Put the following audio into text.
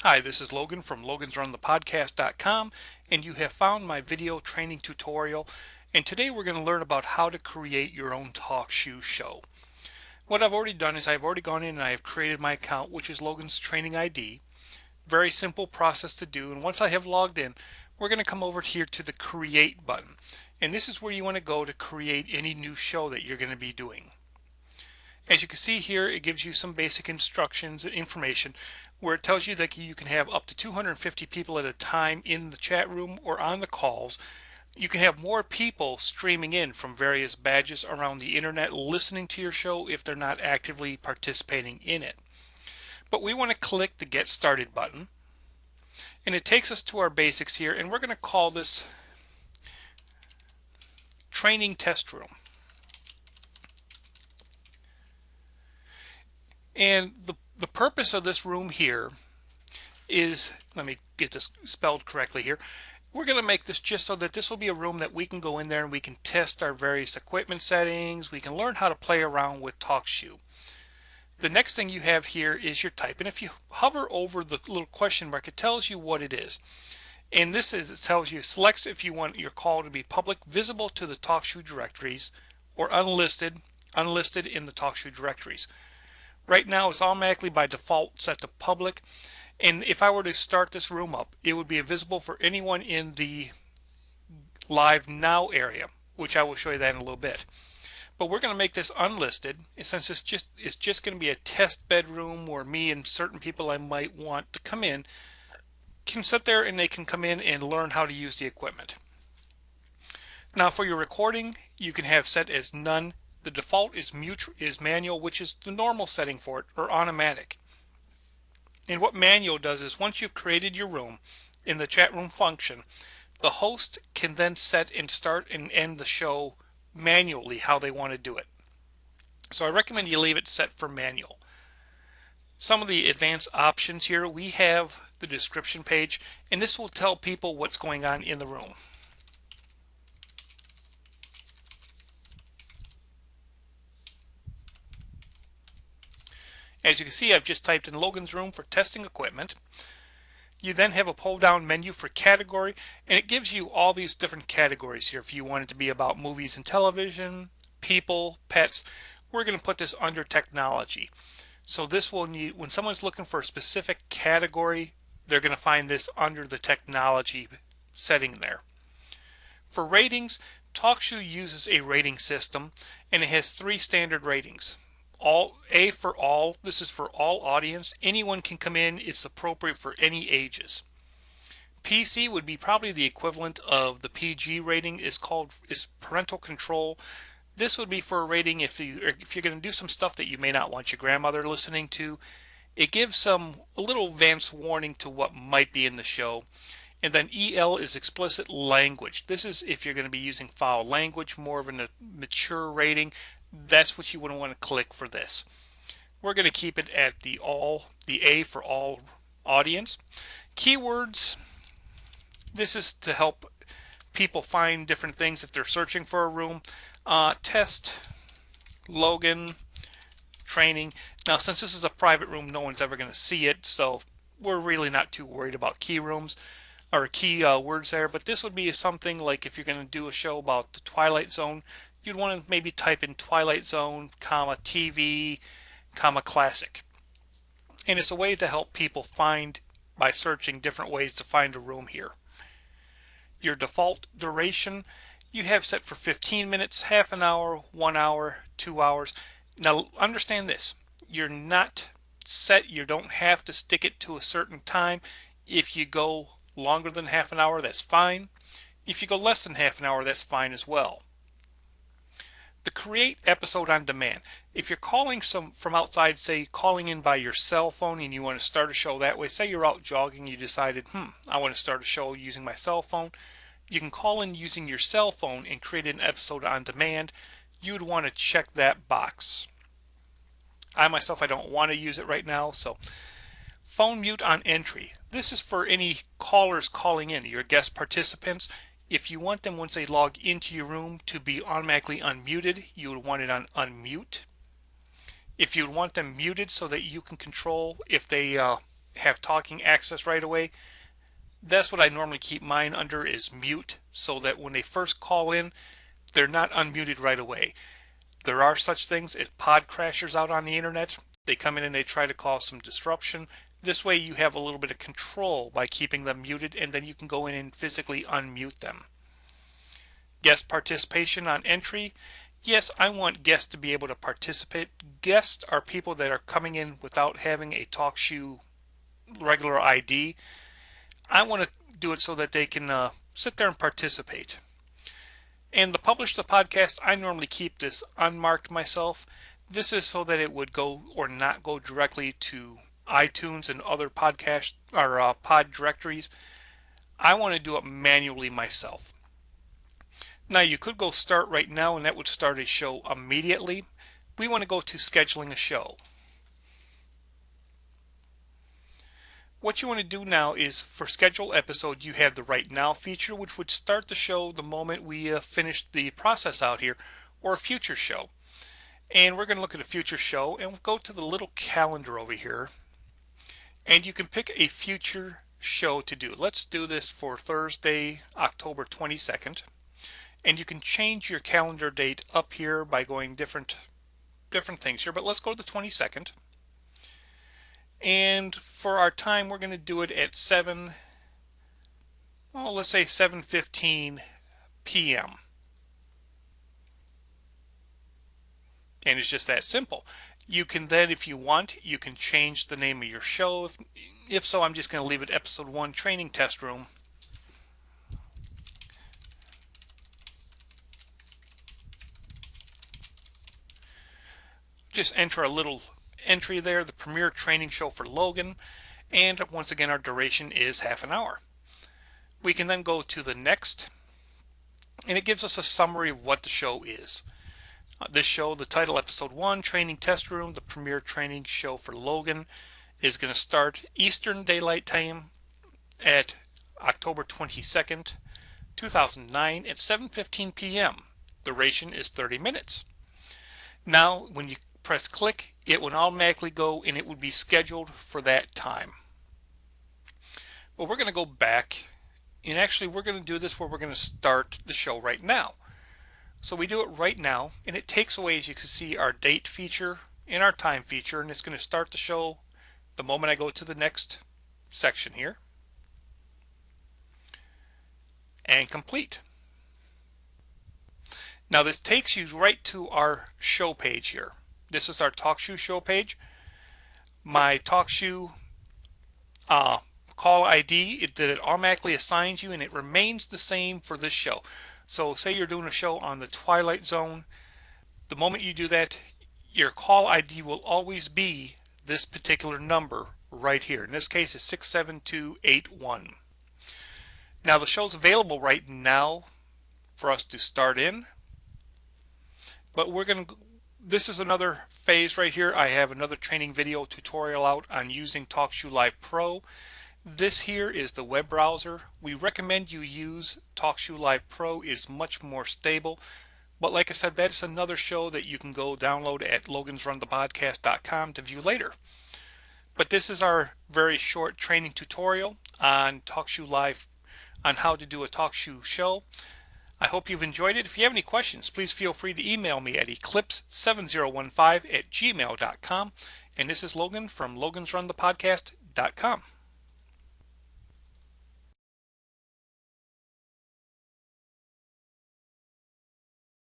Hi, this is Logan from logansrunthepodcast.com, and you have found my video training tutorial. And today we're going to learn about how to create your own TalkShoe show. What I've already done is I've already gone in and I have created my account, which is Logan's Training ID. Very simple process to do. And once I have logged in, we're going to come over here to the Create button. And this is where you want to go to create any new show that you're going to be doing. As you can see here, it gives you some basic instructions and information where it tells you that you can have up to 250 people at a time in the chat room or on the calls. You can have more people streaming in from various badges around the internet listening to your show if they're not actively participating in it. But we want to click the Get Started button, and it takes us to our basics here, and we're going to call this Training Test Room. And the purpose of this room here is, let me get this spelled correctly here, we're going to make this just so that this will be a room that we can go in there and we can test our various equipment settings. We can learn how to play around with TalkShoe. The next thing you have here is your type, and if you hover over the little question mark, it tells you what it is. And this is, it tells you, selects if you want your call to be public, visible to the TalkShoe directories, or unlisted in the TalkShoe directories. Right now it's automatically by default set to public, and if I were to start this room up, it would be visible for anyone in the live now area, which I will show you that in a little bit. But we're going to make this unlisted, since it's just going to be a test bedroom where me and certain people I might want to come in can sit there and they can come in and learn how to use the equipment. Now for your recording, you can have set as none. The default is manual, which is the normal setting for it, or automatic. And what manual does is once you've created your room in the chat room function, the host can then set and start and end the show manually how they want to do it. So I recommend you leave it set for manual. Some of the advanced options here, we have the description page, and this will tell people what's going on in the room. As you can see, I've just typed in Logan's room for testing equipment. You then have a pull-down menu for category, and it gives you all these different categories here. If you want it to be about movies and television, people, pets, we're going to put this under technology. So this will need, when someone's looking for a specific category, they're going to find this under the technology setting there. For ratings, TalkShoe uses a rating system, and it has 3 standard ratings. A for all, this is for all audience. Anyone can come in, it's appropriate for any ages. PC would be probably the equivalent of the PG rating, is parental control. This would be for a rating if you're going to do some stuff that you may not want your grandmother listening to. It gives a little advance warning to what might be in the show. And then EL is explicit language. This is if you're going to be using foul language, more of a mature rating. That's what you wouldn't want to click for this. We're going to keep it at the A for all audience. Keywords, this is to help people find different things if they're searching for a room. Test, Logan, training. Now since this is a private room, no one's ever going to see it, so we're really not too worried about key rooms or key words there. But this would be something like if you're going to do a show about the Twilight Zone, you'd want to maybe type in Twilight Zone, TV, classic. And it's a way to help people find, by searching different ways to find a room here. Your default duration, you have set for 15 minutes, half an hour, 1 hour, 2 hours. Now understand this, you're not set, you don't have to stick it to a certain time. If you go longer than half an hour, that's fine. If you go less than half an hour, that's fine as well. The create episode on demand. If you're calling from outside, say calling in by your cell phone and you want to start a show that way, say you're out jogging, you decided, I want to start a show using my cell phone. You can call in using your cell phone and create an episode on demand. You would want to check that box. I myself, I don't want to use it right now. So phone mute on entry. This is for any callers calling in, your guest participants. If you want them, once they log into your room, to be automatically unmuted, you would want it on unmute. If you want them muted so that you can control if they have talking access right away. That's what I normally keep mine under, is mute, so that when they first call in, they're not unmuted right away. There are such things as pod crashers out on the internet. They come in and they try to cause some disruption. This way you have a little bit of control by keeping them muted, and then you can go in and physically unmute them. Guest participation on entry. Yes, I want guests to be able to participate. Guests are people that are coming in without having a TalkShoe regular ID. I want to do it so that they can sit there and participate. And the publish the podcast, I normally keep this unmarked myself. This is so that it would go or not go directly to iTunes and other podcast or pod directories. I want to do it manually myself. Now you could go start right now, and that would start a show immediately. We want to go to scheduling a show. What you want to do now is, for schedule episode, you have the right now feature, which would start the show the moment we finish the process out here, or a future show. And we're going to look at a future show, and we'll go to the little calendar over here, and you can pick a future show to do. Let's do this for Thursday, October 22nd. And you can change your calendar date up here by going different things here, but let's go to the 22nd. And for our time, we're going to do it at 7:15 p.m. And it's just that simple. You can then, if you want, you can change the name of your show. If so, I'm just going to leave it Episode 1 Training Test Room. Just enter a little entry there, the premiere training show for Logan, and once again our duration is half an hour. We can then go to the next, and it gives us a summary of what the show is. This show, the title, Episode 1, Training Test Room, the premiere training show for Logan, is going to start Eastern Daylight Time at October 22nd, 2009 at 7:15 p.m. Duration is 30 minutes. Now, when you press click, it would automatically go and it would be scheduled for that time. But we're going to go back, and actually we're going to do this where we're going to start the show right now. So we do it right now, and it takes away, as you can see, our date feature and our time feature, and it's going to start the show the moment I go to the next section here. And complete. Now this takes you right to our show page here. This is our TalkShoe show page. My TalkShoe call ID, it automatically assigns you, and it remains the same for this show. So say you're doing a show on the Twilight Zone. The moment you do that, your call ID will always be this particular number right here. In this case, it's 67281. Now the show's available right now for us to start in. But this is another phase right here. I have another training video tutorial out on using TalkShoe Live Pro. This here is the web browser. We recommend you use TalkShoe Live Pro. It's much more stable. But like I said, that's another show that you can go download at logansrunthepodcast.com to view later. But this is our very short training tutorial on TalkShoe Live, on how to do a TalkShoe show. I hope you've enjoyed it. If you have any questions, please feel free to email me at eclipse7015@gmail.com. And this is Logan from logansrunthepodcast.com.